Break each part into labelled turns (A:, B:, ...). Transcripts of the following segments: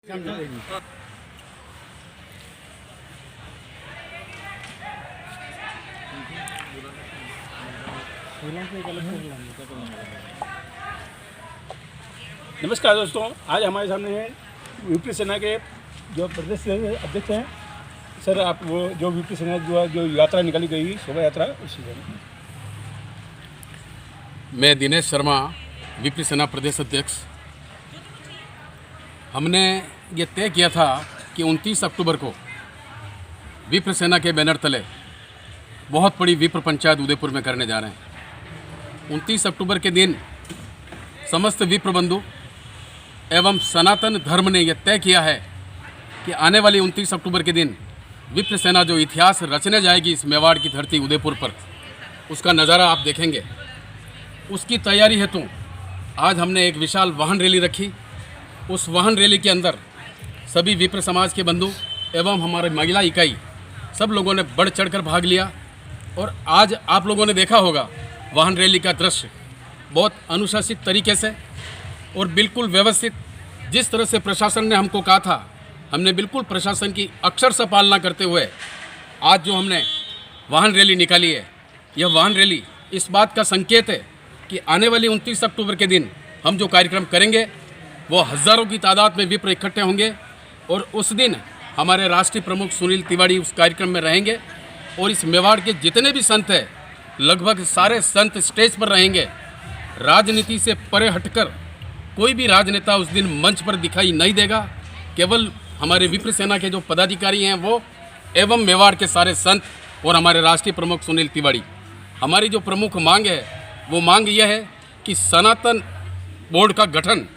A: नमस्कार दोस्तों, आज हमारे सामने है यूपी सेना के जो प्रदेश अध्यक्ष हैं। सर, आप वो जो यूपी सेना जो यात्रा निकाली गई, शोभा यात्रा, उसी में
B: मैं दिनेश शर्मा, वीपी सेना प्रदेश अध्यक्ष। हमने ये तय किया था कि 29 अक्टूबर को विप्र सेना के बैनर तले बहुत बड़ी विप्र पंचायत उदयपुर में करने जा रहे हैं। 29 अक्टूबर के दिन समस्त विप्र बंधु एवं सनातन धर्म ने यह तय किया है कि आने वाली 29 अक्टूबर के दिन विप्र सेना जो इतिहास रचने जाएगी इस मेवाड़ की धरती उदयपुर पर, उसका नज़ारा आप देखेंगे। उसकी तैयारी हेतु आज हमने एक विशाल वाहन रैली रखी। उस वाहन रैली के अंदर सभी विप्र समाज के बंधु एवं हमारे महिला इकाई सब लोगों ने बढ़ चढ़कर भाग लिया। और आज आप लोगों ने देखा होगा वाहन रैली का दृश्य बहुत अनुशासित तरीके से और बिल्कुल व्यवस्थित, जिस तरह से प्रशासन ने हमको कहा था, हमने बिल्कुल प्रशासन की अक्षरशः पालना करते हुए आज जो हमने वाहन रैली निकाली है, यह वाहन रैली इस बात का संकेत है कि आने वाली 29 अक्टूबर के दिन हम जो कार्यक्रम करेंगे वो हज़ारों की तादाद में विप्र इकट्ठे होंगे। और उस दिन हमारे राष्ट्रीय प्रमुख सुनील तिवारी उस कार्यक्रम में रहेंगे और इस मेवाड़ के जितने भी संत हैं, लगभग सारे संत स्टेज पर रहेंगे। राजनीति से परे हटकर कोई भी राजनेता उस दिन मंच पर दिखाई नहीं देगा। केवल हमारे विप्र सेना के जो पदाधिकारी हैं वो एवं मेवाड़ के सारे संत और हमारे राष्ट्रीय प्रमुख सुनील तिवारी। हमारी जो प्रमुख मांग है वो मांग यह है कि सनातन बोर्ड का गठन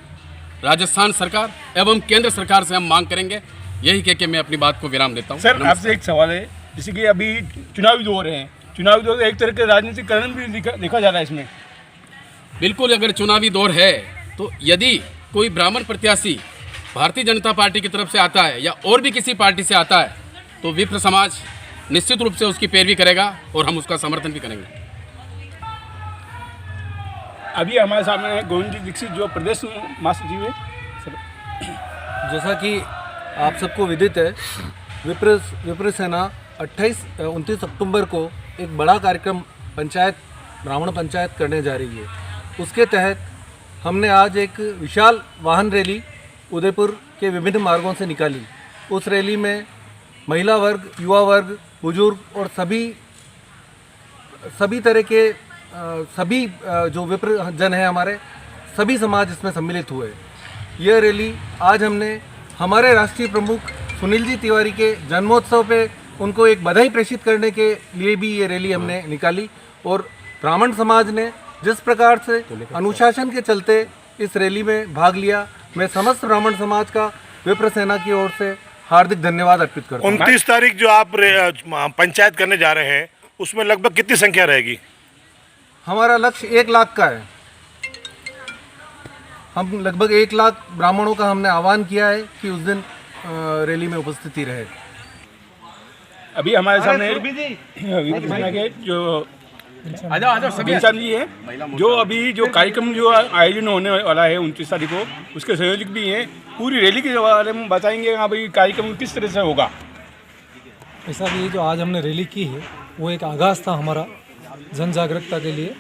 B: राजस्थान सरकार एवं केंद्र सरकार से हम मांग करेंगे। यही कह के मैं अपनी बात को विराम देता हूँ।
A: सर, आपसे एक सवाल है, जैसे कि अभी चुनावी दौर हैं, चुनावी दौर एक तरह के राजनीतिकरण भी देखा जा रहा है इसमें।
B: बिल्कुल, अगर चुनावी दौर है तो यदि कोई ब्राह्मण प्रत्याशी भारतीय जनता पार्टी की तरफ से आता है या और भी किसी पार्टी से आता है तो विप्र समाज निश्चित रूप से उसकी पैरवी करेगा और हम उसका समर्थन भी करेंगे।
A: अभी हमारे सामने है गोविंद जी दीक्षित, जो प्रदेश महासचिव है।
C: जैसा कि आप सबको विदित है, विप्र सेना 29 अक्टूबर को एक बड़ा कार्यक्रम ब्राह्मण पंचायत करने जा रही है। उसके तहत हमने आज एक विशाल वाहन रैली उदयपुर के विभिन्न मार्गों से निकाली। उस रैली में महिला वर्ग, युवा वर्ग, बुजुर्ग और सभी तरह के सभी जो विप्र जन हैं हमारे, सभी समाज इसमें सम्मिलित हुए। यह रैली आज हमने हमारे राष्ट्रीय प्रमुख सुनील जी तिवारी के जन्मोत्सव पे उनको एक बधाई प्रेषित करने के लिए भी ये रैली हमने निकाली। और ब्राह्मण समाज ने जिस प्रकार से अनुशासन के चलते इस रैली में भाग लिया, मैं समस्त ब्राह्मण समाज का विप्र सेना की ओर से हार्दिक धन्यवाद अर्पित करता हूँ।
D: 29 तारीख जो आप पंचायत करने जा रहे हैं उसमें लगभग कितनी संख्या रहेगी?
C: हमारा लक्ष्य 1 लाख का है। हम लगभग 1 लाख ब्राह्मणों का हमने आह्वान किया है कि उस दिन रैली में उपस्थिति रहे।
A: अभी हमारे सामने वीपी सेना के जो घनश्याम जी हैं, जो अभी जो कार्यक्रम जो आयोजन होने वाला है 29 तारीख को, उसके संयोजक भी हैं। पूरी रैली के बारे में बताएंगे, हाँ भाई कार्यक्रम किस तरह से होगा।
E: ऐसा कि जो आज हमने रैली की है वो एक आगाज़ था हमारा जन जागरूकता के लिए,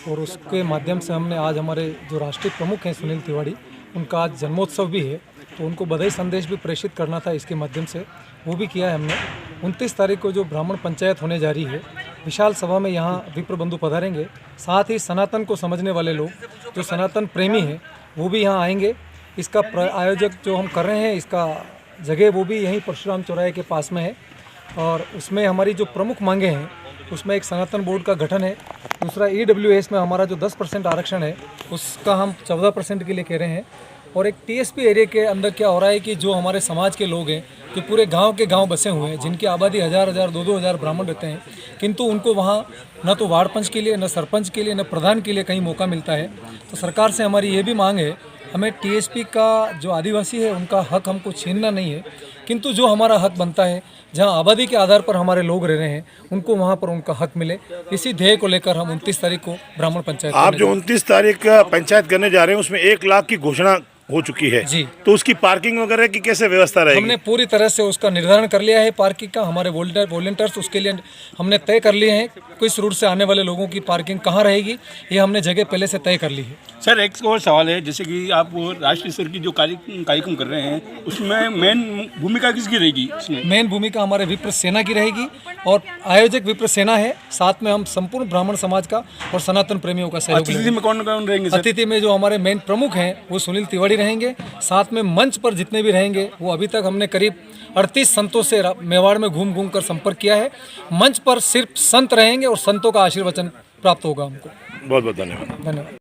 E: और उसके माध्यम से हमने आज हमारे जो राष्ट्रीय प्रमुख हैं सुनील तिवारी, उनका आज जन्मोत्सव भी है, तो उनको बधाई संदेश भी प्रेषित करना था। इसके माध्यम से वो भी किया है हमने। 29 तारीख को जो ब्राह्मण पंचायत होने जा रही है, विशाल सभा में यहाँ विप्र बंधु पधारेंगे। साथ ही सनातन को समझने वाले लोग, जो सनातन प्रेमी हैं, वो भी यहाँ आएंगे। इसका आयोजक जो हम कर रहे हैं, इसका जगह वो भी यहीं परशुराम चौराहे के पास में है। और उसमें हमारी जो प्रमुख मांगे हैं उसमें एक सनातन बोर्ड का गठन है। दूसरा EWS में हमारा जो 10% आरक्षण है उसका हम 14% के लिए कह रहे हैं। और एक TSP एरिया के अंदर क्या हो रहा है कि जो हमारे समाज के लोग हैं, जो पूरे गांव के गांव बसे हुए हैं, जिनकी आबादी 1000 2-2 हज़ार ब्राह्मण रहते हैं, किंतु उनको वहाँ न तो वार्ड पंच के लिए, न सरपंच के लिए, न प्रधान के लिए कहीं मौका मिलता है। तो सरकार से हमारी ये भी मांग है, हमें TSP का जो आदिवासी है उनका हक हमको छीनना नहीं है, किंतु जो हमारा हक बनता है, जहां आबादी के आधार पर हमारे लोग रह रहे हैं, उनको वहां पर उनका हक मिले। इसी ध्येय को लेकर हम 29 तारीख को ब्राह्मण पंचायत
D: आप जो 29 तारीख का पंचायत करने जा रहे हैं उसमें 1 लाख की घोषणा हो चुकी है
E: जी।
D: तो उसकी पार्किंग वगैरह की कैसे व्यवस्था रहेगी?
E: हमने पूरी तरह से उसका निर्धारण कर लिया है पार्किंग का। हमारे वॉलंटियर्स उसके लिए हमने तय कर लिए हैं किस रूट से आने वाले लोगों की पार्किंग कहाँ रहेगी, ये हमने जगह पहले से तय कर ली है।
A: सर एक और सवाल है, जैसे कि आप वो राष्ट्रीय स्तर की जो कार्यक्रम कर रहे हैं उसमें मेन भूमिका किसकी रहेगी? इसमें
E: मेन भूमिका हमारे विप्र सेना की रहेगी और आयोजक विप्र सेना है, साथ में हम संपूर्ण ब्राह्मण समाज का और सनातन प्रेमियों का सहयोग
A: अतिथि
E: लेंगे।
A: में कौन कौन रहेंगे सर?
E: अतिथि में जो हमारे मेन प्रमुख हैं वो सुनील तिवारी रहेंगे, साथ में मंच पर जितने भी रहेंगे वो अभी तक हमने करीब 38 संतों से मेवाड़ में घूम घूम कर संपर्क किया है। मंच पर सिर्फ संत रहेंगे और संतों का आशीर्वचन प्राप्त होगा हमको।
D: बहुत बहुत धन्यवाद।
E: धन्यवाद।